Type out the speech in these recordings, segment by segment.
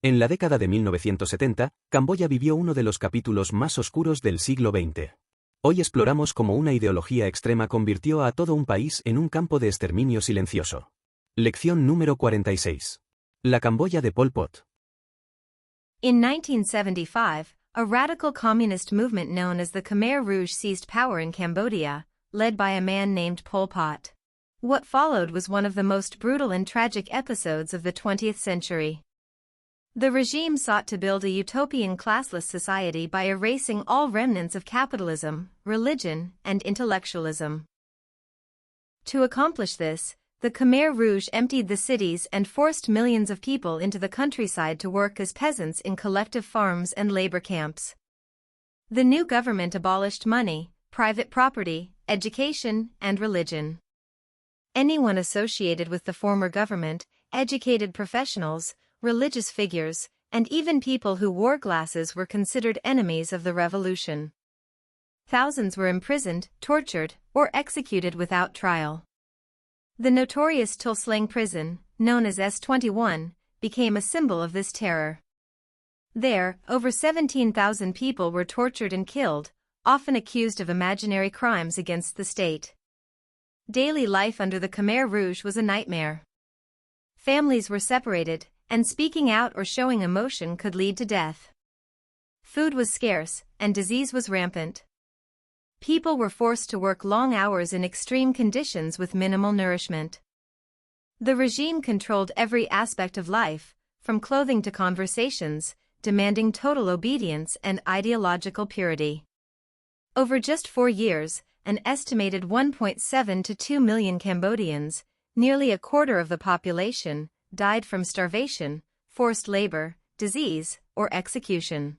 En la década de 1970, Camboya vivió uno de los capítulos más oscuros del siglo XX. Hoy exploramos cómo una ideología extrema convirtió a todo un país en un campo de exterminio silencioso. Lección número 46. La Camboya de Pol Pot. In 1975, a radical communist movement known as the Khmer Rouge seized power in Cambodia, led by a man named Pol Pot. What followed was one of the most brutal and tragic episodes of the 20th century. The regime sought to build a utopian classless society by erasing all remnants of capitalism, religion, and intellectualism. To accomplish this, the Khmer Rouge emptied the cities and forced millions of people into the countryside to work as peasants in collective farms and labor camps. The new government abolished money, private property, education, and religion. Anyone associated with the former government, educated professionals, religious figures, and even people who wore glasses were considered enemies of the revolution. Thousands were imprisoned, tortured, or executed without trial. The notorious Tuol Sleng prison, known as S21, became a symbol of this terror. There, over 17,000 people were tortured and killed, often accused of imaginary crimes against the state. Daily life under the Khmer Rouge was a nightmare. Families were separated, and speaking out or showing emotion could lead to death. Food was scarce, and disease was rampant. People were forced to work long hours in extreme conditions with minimal nourishment. The regime controlled every aspect of life, from clothing to conversations, demanding total obedience and ideological purity. Over just 4 years, an estimated 1.7 to 2 million Cambodians, nearly a quarter of the population, died from starvation, forced labor, disease, or execution.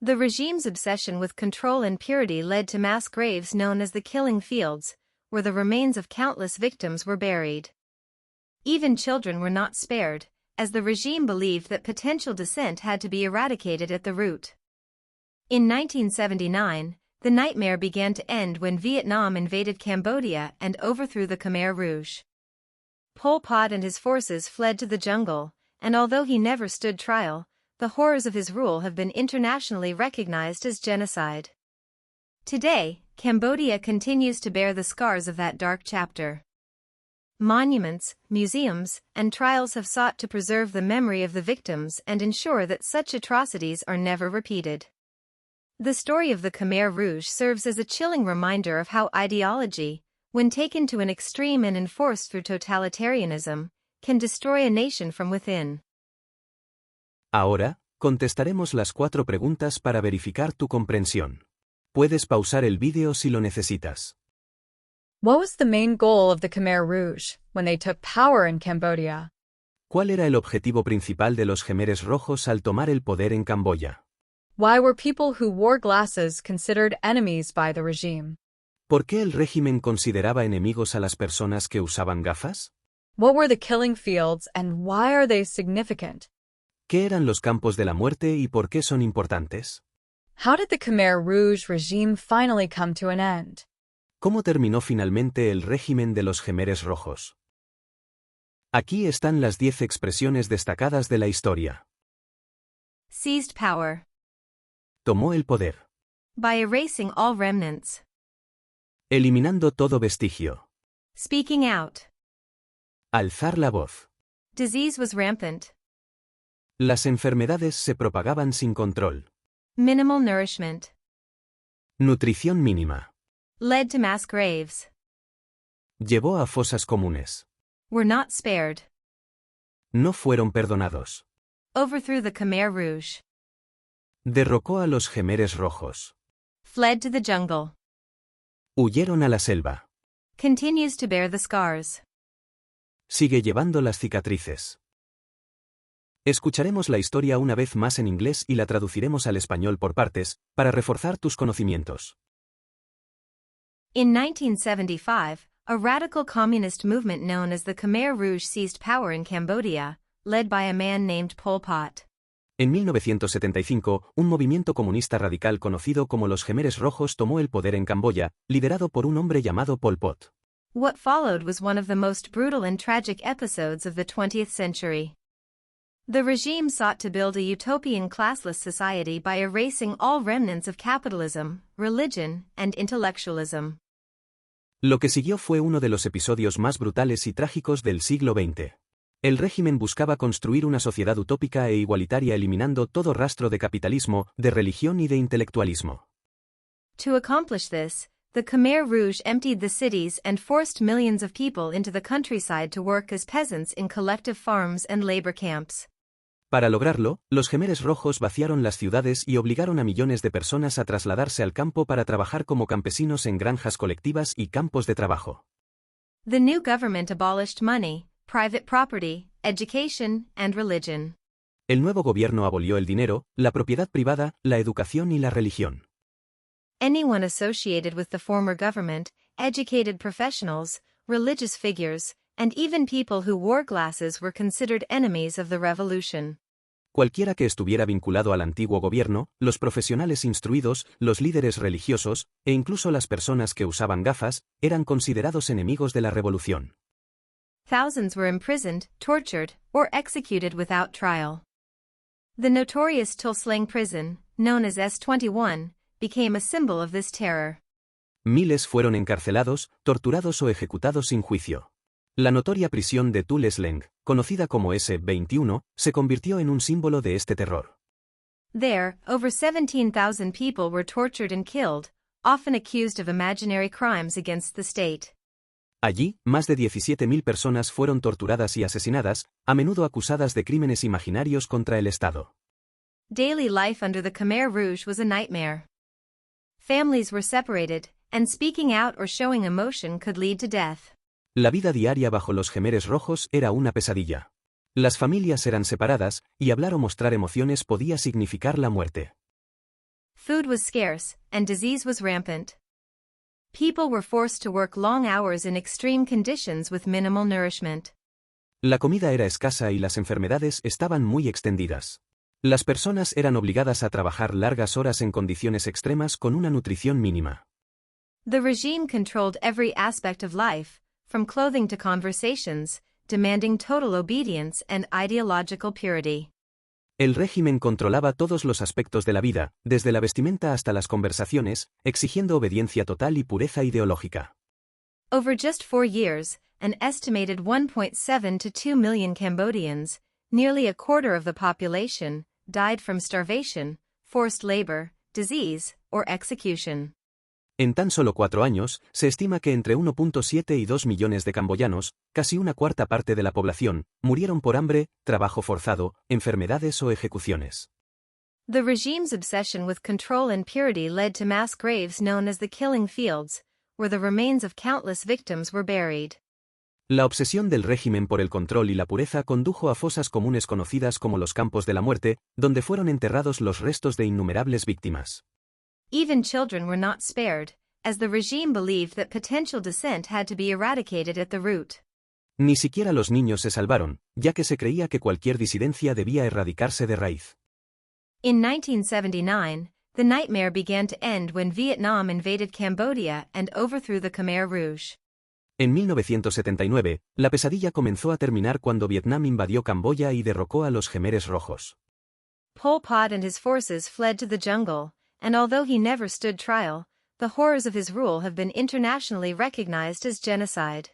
The regime's obsession with control and purity led to mass graves known as the killing fields, where the remains of countless victims were buried. Even children were not spared, as the regime believed that potential descent had to be eradicated at the root. In 1979, the nightmare began to end when Vietnam invaded Cambodia and overthrew the Khmer Rouge. Pol Pot and his forces fled to the jungle, and although he never stood trial, the horrors of his rule have been internationally recognized as genocide. Today, Cambodia continues to bear the scars of that dark chapter. Monuments, museums, and trials have sought to preserve the memory of the victims and ensure that such atrocities are never repeated. The story of the Khmer Rouge serves as a chilling reminder of how ideology, when taken to an extreme and enforced through totalitarianism, can destroy a nation from within. Ahora, contestaremos las 4 preguntas para verificar tu comprensión. Puedes pausar el vídeo si lo necesitas. What was the main goal of the Khmer Rouge when they took power in Cambodia? ¿Cuál era el objetivo principal de los Khmeres Rojos al tomar el poder en Camboya? Why were people who wore glasses considered enemies by the regime? ¿Por qué el régimen consideraba enemigos a las personas que usaban gafas? What were the killing fields and why are they significant? ¿Qué eran los campos de la muerte y por qué son importantes? How did the Khmer Rouge regime finally come to an end? ¿Cómo terminó finalmente el régimen de los Khmeres Rojos? Aquí están las 10 expresiones destacadas de la historia. Seized power. Tomó el poder. By erasing all remnants. Eliminando todo vestigio. Speaking out. Alzar la voz. Disease was rampant. Las enfermedades se propagaban sin control. Minimal nourishment. Nutrición mínima. Led to mass graves. Llevó a fosas comunes. Were not spared. No fueron perdonados. Overthrew the Khmer Rouge. Derrocó a los Khmeres Rojos. Fled to the jungle. Huyeron a la selva. Continues to bear the scars. Sigue llevando las cicatrices. Escucharemos la historia una vez más en inglés y la traduciremos al español por partes, para reforzar tus conocimientos. In 1975, a radical communist movement known as the Khmer Rouge seized power in Cambodia, led by a man named Pol Pot. En 1975, un movimiento comunista radical conocido como los Khmeres Rojos tomó el poder en Camboya, liderado por un hombre llamado Pol Pot. What followed was one of the most brutal and tragic episodes of the 20th century. The regime sought to build a utopian classless society by erasing all remnants of capitalism, religion, and intellectualism. Lo que siguió fue uno de los episodios más brutales y trágicos del siglo XX. El régimen buscaba construir una sociedad utópica e igualitaria eliminando todo rastro de capitalismo, de religión y de intelectualismo. To accomplish this, the Khmer Rouge emptied the cities and forced millions of people into the countryside to work as peasants in collective farms and labor camps. Para lograrlo, los Khmeres rojos vaciaron las ciudades y obligaron a millones de personas a trasladarse al campo para trabajar como campesinos en granjas colectivas y campos de trabajo. The new government abolished money, private property, education, and religion. El nuevo gobierno abolió el dinero, la propiedad privada, la educación y la religión. Anyone associated with the former government, educated professionals, religious figures, and even people who wore glasses were considered enemies of the revolution. Cualquiera que estuviera vinculado al antiguo gobierno, los profesionales instruidos, los líderes religiosos, e incluso las personas que usaban gafas, eran considerados enemigos de la revolución. Thousands were imprisoned, tortured, or executed without trial. The notorious Tuol Sleng prison, known as S21, became a symbol of this terror. Miles fueron encarcelados, torturados o ejecutados sin juicio. La notoria prisión de Tuol Sleng, conocida como S21, se convirtió en un símbolo de este terror. There, over 17,000 people were tortured and killed, often accused of imaginary crimes against the state. Allí, más de 17.000 personas fueron torturadas y asesinadas, a menudo acusadas de crímenes imaginarios contra el Estado. Daily life under the Khmer Rouge was a nightmare. Families were separated, and speaking out or showing emotion could lead to death. La vida diaria bajo los Khmeres rojos era una pesadilla. Las familias eran separadas, y hablar o mostrar emociones podía significar la muerte. Food was scarce, and disease was rampant. People were forced to work long hours in extreme conditions with minimal nourishment. La comida era escasa y las enfermedades estaban muy extendidas. Las personas eran obligadas a trabajar largas horas en condiciones extremas con una nutrición mínima. The regime controlled every aspect of life, from clothing to conversations, demanding total obedience and ideological purity. El régimen controlaba todos los aspectos de la vida, desde la vestimenta hasta las conversaciones, exigiendo obediencia total y pureza ideológica. Over just 4 years, an estimated 1.7 to 2 million Cambodians, nearly a quarter of the population, died from starvation, forced labor, disease, or execution. En tan solo 4 años, se estima que entre 1.7 y 2 millones de camboyanos, casi una cuarta parte de la población, murieron por hambre, trabajo forzado, enfermedades o ejecuciones. The regime's obsession with control and purity led to mass graves known as the killing fields, where the remains of countless victims were buried. La obsesión del régimen por el control y la pureza condujo a fosas comunes conocidas como los campos de la muerte, donde fueron enterrados los restos de innumerables víctimas. Even children were not spared, as the regime believed that potential dissent had to be eradicated at the root. Ni siquiera los niños se salvaron, ya que se creía que cualquier disidencia debía erradicarse de raíz. In 1979, the nightmare began to end when Vietnam invaded Cambodia and overthrew the Khmer Rouge. En 1979, la pesadilla comenzó a terminar cuando Vietnam invadió Camboya y derrocó a los Khmeres rojos. Pol Pot and his forces fled to the jungle, and although he never stood trial, the horrors of his rule have been internationally recognized as genocide.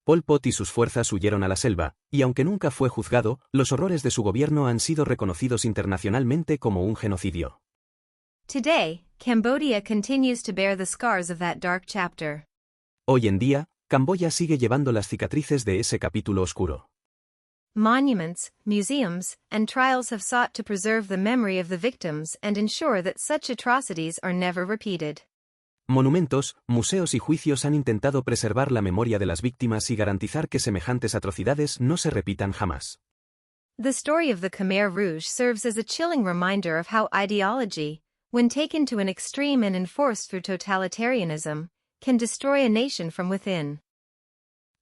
Pol Pot y sus fuerzas huyeron a la selva, y aunque nunca fue juzgado, los horrores de su gobierno han sido reconocidos internacionalmente como un genocidio. Today, Cambodia continues to bear the scars of that dark chapter. Hoy en día, Camboya sigue llevando las cicatrices de ese capítulo oscuro. Monuments, museums, and trials have sought to preserve the memory of the victims and ensure that such atrocities are never repeated. Monumentos, museos y juicios han intentado preservar la memoria de las víctimas y garantizar que semejantes atrocidades no se repitan jamás. The story of the Khmer Rouge serves as a chilling reminder of how ideology, when taken to an extreme and enforced through totalitarianism, can destroy a nation from within.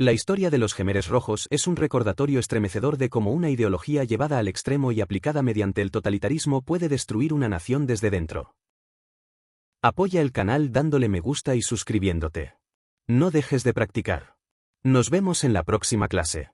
La historia de los Khmeres rojos es un recordatorio estremecedor de cómo una ideología llevada al extremo y aplicada mediante el totalitarismo puede destruir una nación desde dentro. Apoya el canal dándole me gusta y suscribiéndote. No dejes de practicar. Nos vemos en la próxima clase.